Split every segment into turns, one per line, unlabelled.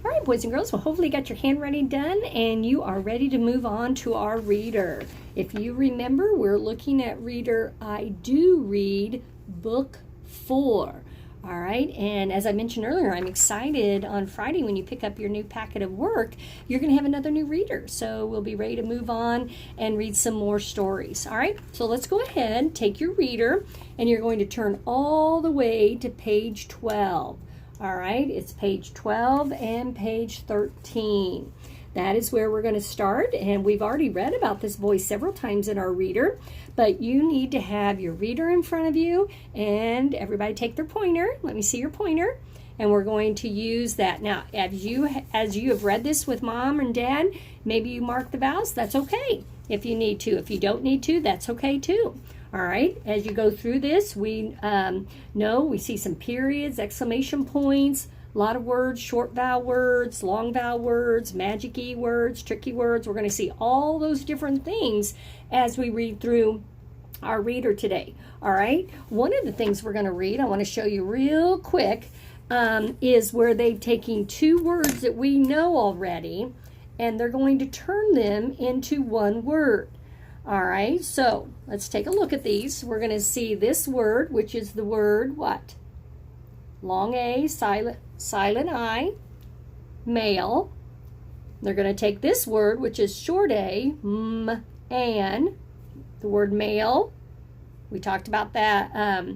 All right, boys and girls, well, hopefully you got your handwriting done and you are ready to move on to our reader. If you remember, we're looking at reader I Do Read, book 4. All right, and as I mentioned earlier, I'm excited on Friday when you pick up your new packet of work, you're going to have another new reader. So we'll be ready to move on and read some more stories. All right, so let's go ahead, take your reader, and you're going to turn all the way to page 12. All right, it's page 12 and page 13. That is where we're going to start, and we've already read about this boy several times in our reader, but you need to have your reader in front of you, and everybody take their pointer. Let me see your pointer, and we're going to use that. Now, as you have read this with Mom and Dad, maybe you mark the vowels. That's okay if you need to. If you don't need to, that's okay too. All right, as you go through this, we know we see some periods, exclamation points, a lot of words, short vowel words, long vowel words, magic-y words, tricky words. We're going to see all those different things as we read through our reader today. All right, one of the things we're going to read, I want to show you real quick, is where they've taken two words that we know already, and they're going to turn them into one word. All right, so let's take a look at these. We're going to see this word, which is the word what? Long A, silent I, male. They're going to take this word, which is short A, and the word male. We talked about that,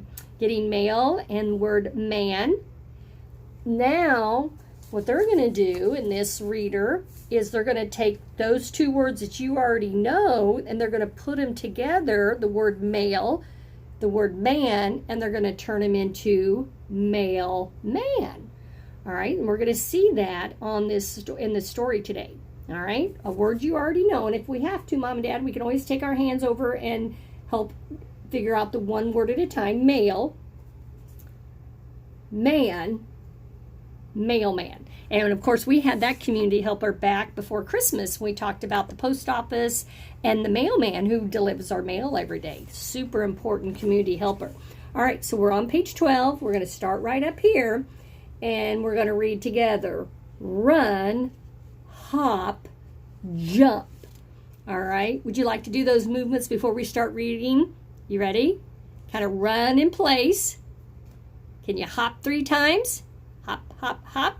getting male, and the word man. Now, what they're going to do in this reader is they're going to take those two words that you already know, and they're going to put them together, the word male, the word man, and they're going to turn them into male man. All right, and we're going to see that on this in the story today. All right, a word you already know, and if we have to, Mom and Dad, we can always take our hands over and help figure out the one word at a time. Male, man, mailman. And of course, we had that community helper back before Christmas. We talked about the post office and the mailman who delivers our mail every day. Super important community helper. All right, so we're on page 12. We're going to start right up here, and we're going to read together. Run, hop, jump. All right, would you like to do those movements before we start reading? You ready? Kind of run in place. Can you hop 3 times? Hop, hop, hop.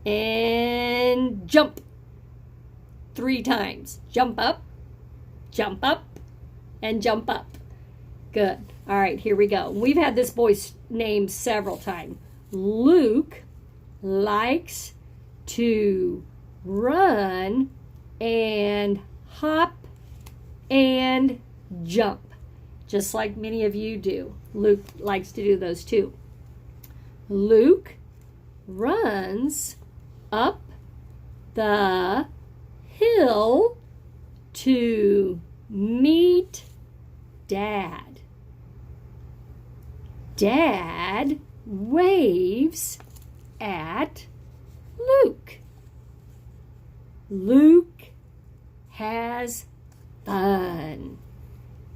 And jump 3 times. Jump up, and jump up. Good. All right, here we go. We've had this boy's name several times. Luke likes to run and hop and jump, just like many of you do. Luke likes to do those too. Luke runs up the hill to meet Dad. Dad waves at Luke. Luke has fun.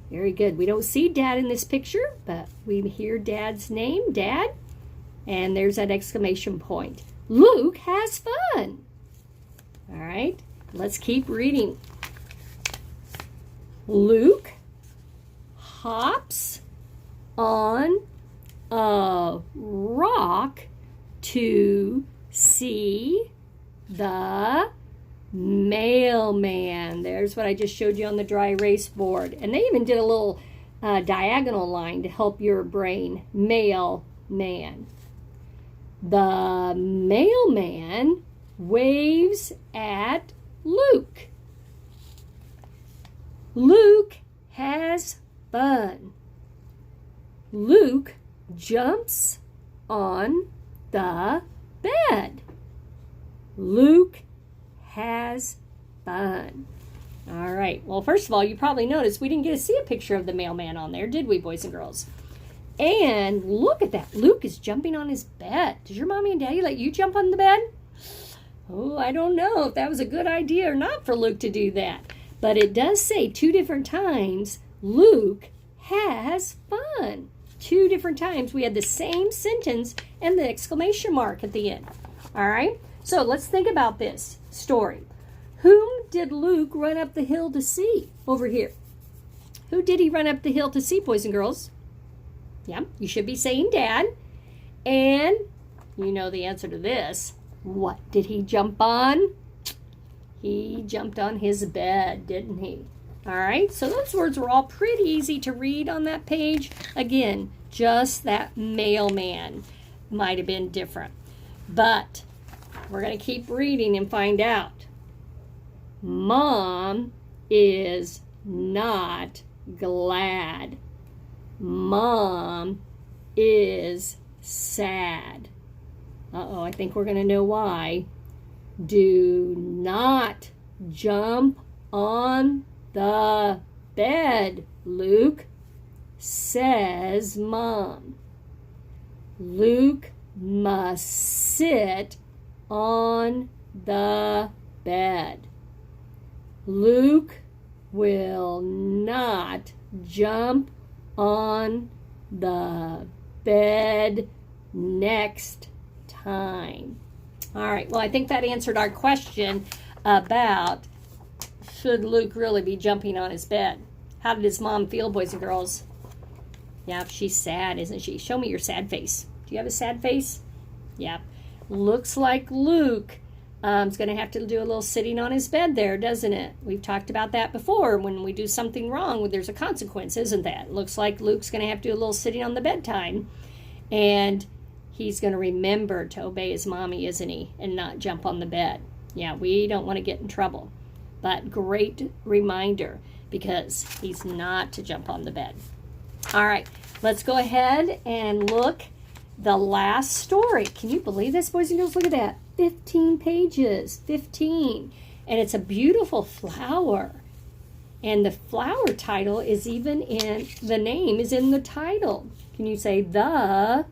Very good. We don't see Dad in this picture, but we hear Dad's name, Dad, and there's that exclamation point. Luke has fun. All right, let's keep reading. Luke hops on a rock to see the mailman. There's what I just showed you on the dry erase board. And they even did a little diagonal line to help your brain. Mailman. The mailman waves at Luke. Luke has fun. Luke jumps on the bed. Luke has fun. All right. Well, first of all, you probably noticed we didn't get to see a picture of the mailman on there, did we, boys and girls? And look at that. Luke is jumping on his bed. Did your mommy and daddy let you jump on the bed? Oh, I don't know if that was a good idea or not for Luke to do that. But it does say 2 different times, Luke has fun. 2 different times we had the same sentence and the exclamation mark at the end. All right? So let's think about this story. Whom did Luke run up the hill to see over here? Who did he run up the hill to see, boys and girls? Yeah, you should be saying Dad. And you know the answer to this. What did he jump on? He jumped on his bed, didn't he? All right, so those words were all pretty easy to read on that page. Again, just that mailman might have been different. But we're going to keep reading and find out. Mom is not glad. Mom is sad. Uh-oh, I think we're going to know why. Do not jump on the bed, Luke, says Mom. Luke must sit on the bed. Luke will not jump on the bed next time. All right, well, I think that answered our question about should Luke really be jumping on his bed. How did his mom feel, boys and girls? Yeah, she's sad, isn't she? Show me your sad face. Do you have a sad face? Yeah. Looks like Luke is going to have to do a little sitting on his bed there, doesn't it? We've talked about that before. When we do something wrong, there's a consequence, isn't that? Looks like Luke's going to have to do a little sitting on the bedtime. And he's going to remember to obey his mommy, isn't he? And not jump on the bed. Yeah, we don't want to get in trouble. But great reminder, because he's not to jump on the bed. All right, let's go ahead and look the last story. Can you believe this, boys and girls? Look at that. 15 pages. 15. And it's a beautiful flower. And the flower title is even in, the name is in the title. Can you say the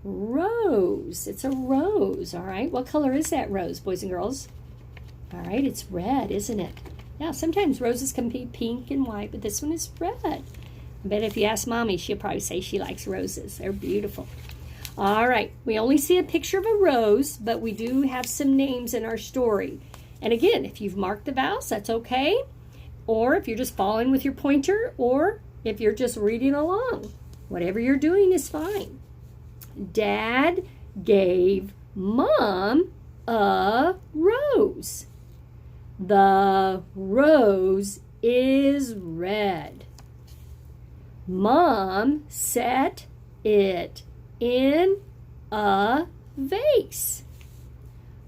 rose? It's a rose, all right? What color is that rose, boys and girls? All right, it's red, isn't it? Yeah, sometimes roses can be pink and white, but this one is red. I bet if you ask Mommy, she'll probably say she likes roses. They're beautiful. All right, we only see a picture of a rose, but we do have some names in our story. And again, if you've marked the vowels, that's okay. Or if you're just following with your pointer, or if you're just reading along. Whatever you're doing is fine. Dad gave Mom a rose. The rose is red. Mom set it in a vase.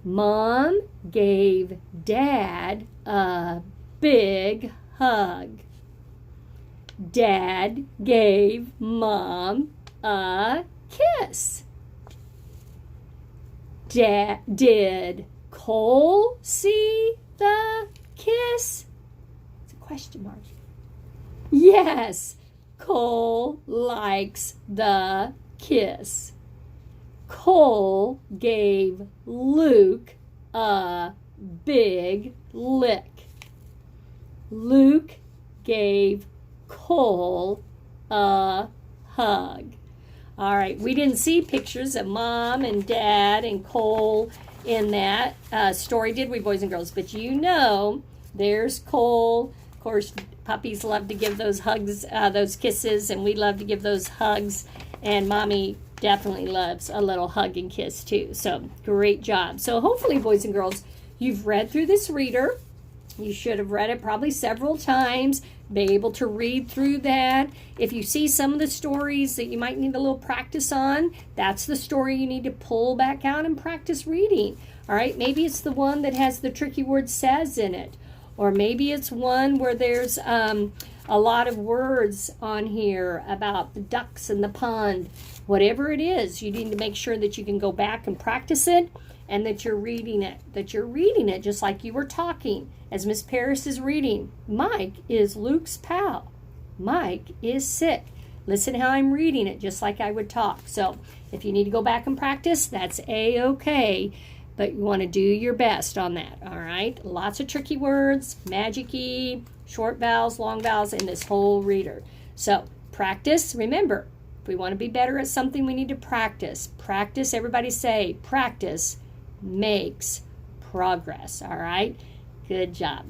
Mom gave Dad a big hug. Dad gave Mom a kiss. Did Cole see the kiss? It's a question mark. Yes, Cole likes the kiss. Cole gave Luke a big lick. Luke gave Cole a hug. All right, we didn't see pictures of Mom and Dad and Cole in that story, did we, boys and girls? But you know, there's Cole. Of course, puppies love to give those hugs, those kisses, and we love to give those hugs. And Mommy definitely loves a little hug and kiss too. So great job. So hopefully, boys and girls, you've read through this reader. You should have read it probably several times, be able to read through that. If you see some of the stories that you might need a little practice on, that's the story you need to pull back out and practice reading. All right, maybe it's the one that has the tricky word says in it. Or maybe it's one where there's a lot of words on here about the ducks in the pond. Whatever it is, you need to make sure that you can go back and practice it and that you're reading it. That you're reading it just like you were talking. As Miss Paris is reading, Mike is Luke's pal. Mike is sick. Listen how I'm reading it, just like I would talk. So if you need to go back and practice, that's A-okay. But you want to do your best on that, all right? Lots of tricky words, magic-y, short vowels, long vowels in this whole reader. So practice. Remember, if we want to be better at something, we need to practice. Practice. Everybody say practice makes progress. All right? Good job.